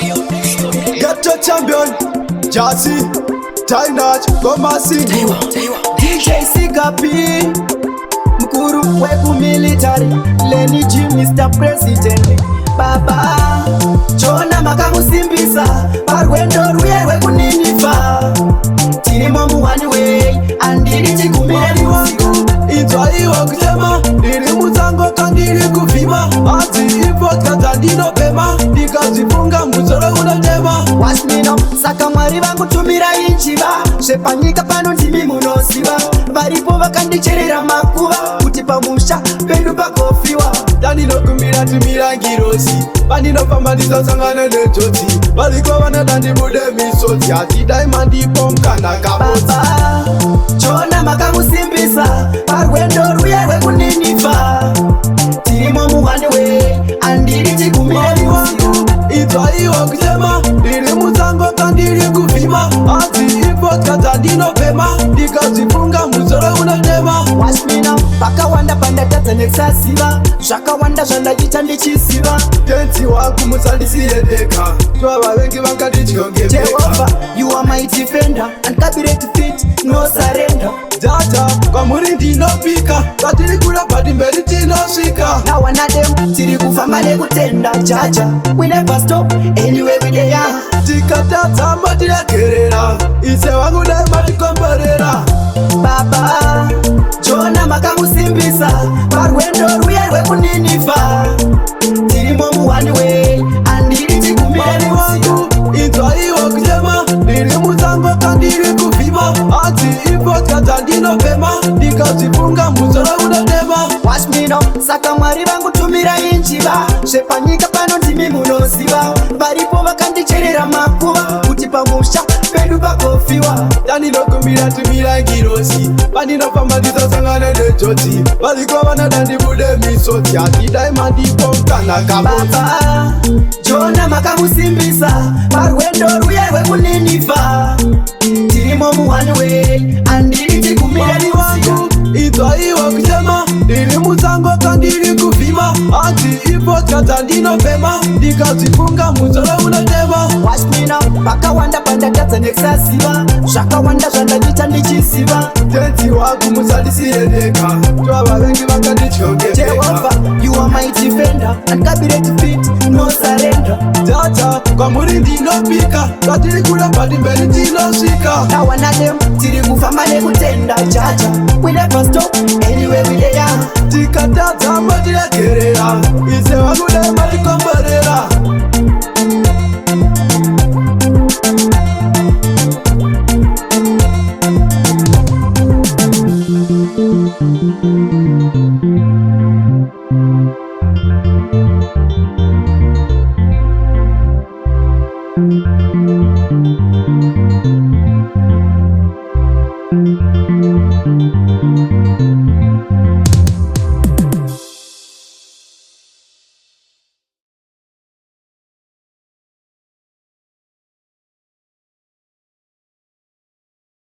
Get your champion, Jazzy, Tainach, Goma Singu, DJ Sikapi, Mkuru weku military, Lenny G, Mr. President, Baba, Jona Makamusimbisa, Parwendo weku ninifa, Tirimo muwani way, andiri chikumiri wangu, Itwaiwa kusema, diri muzango kandiri kufima, Ati import katandino pema, Dikazifunga muzoro unatema. Watch me now, saka mwari vangu tumira inchiva, Shepanyika pano ndimi munosiva, Varipo vakandicherera makuva, Kutipa musha, pendu pakofiwa. Danilo kumira tumira ngirosi, Bandino pamadiza sangane lechoti, Valiko vanadandi mude misoti, Ati daimandi pomka na kaboti. Baba, Jona Makamusimbisa, Parwendo weku ninifa, Tirimo muwani way, andiri chikumiri wangu, Itwaiwa kusema, diri muzango kandiri kufima, Ati import katandino pema, Dikazifunga muzoro unatema. Watch me now, paka wanda panda tata nexasiva, Shaka wanda shanda jitandi chisiva, Tenti waku musalisi yedeka, Tuwa wengi wakati chionge Jehovah, you are my defender, and kabireti fit, no surrender. Data, kwa murindi no pika, Katiri kura padi meriti no shika. Now one of them, tiri kufamale kutenda jaja, we never stop, anyway we dey young. Tikata tamba tira kerera, Ise wangu daima tikombarera. Baba, Jona Makamusimbisa, Parwendo weku ninifa, Tirimo muwani way, andiri chikumiri wangu, Itwaiwa kusema, diri muzango kandiri kufima, Ati import katandino pema, Dikazifunga muzoro unatema. Watch me now, saka mwari vangu tumira inchiva, Shepanyika pano ndimi munosiva, Varipo vakandicherera makuva, Kutipa musha, pendu pakofiwa. Danilo kumira tumira ngirosi, Bandino pamadiza sangane lechoti, Valiko vanadandi mude misoti, Ati daimandi pomka na kaboti. Baba, Jona Makamusimbisa, Parwendo weku ninifa, Tirimo muwani way, andiri chikumiri wangu, Itwaiwa kusema, diri muzango kandiri kufima, Ati import katandino pema, Dikazifunga muzoro unatema. Watch me now, paka wanda panda tata nexasiva, Shaka wanda shanda jitandi chisiva, Tenti waku musalisi yedeka, Tuwa wengi wakati chionge Jehovah, you are my defender, and kabireti fit, no surrender. Data, kwa murindi no pika, Katiri kura padi meriti no shika. Now one of them, tiri kufamale kutenda jaja, we never stop, anyway we dey young. Tikata tamba tira kerera, Ise wangu daima tikombarera.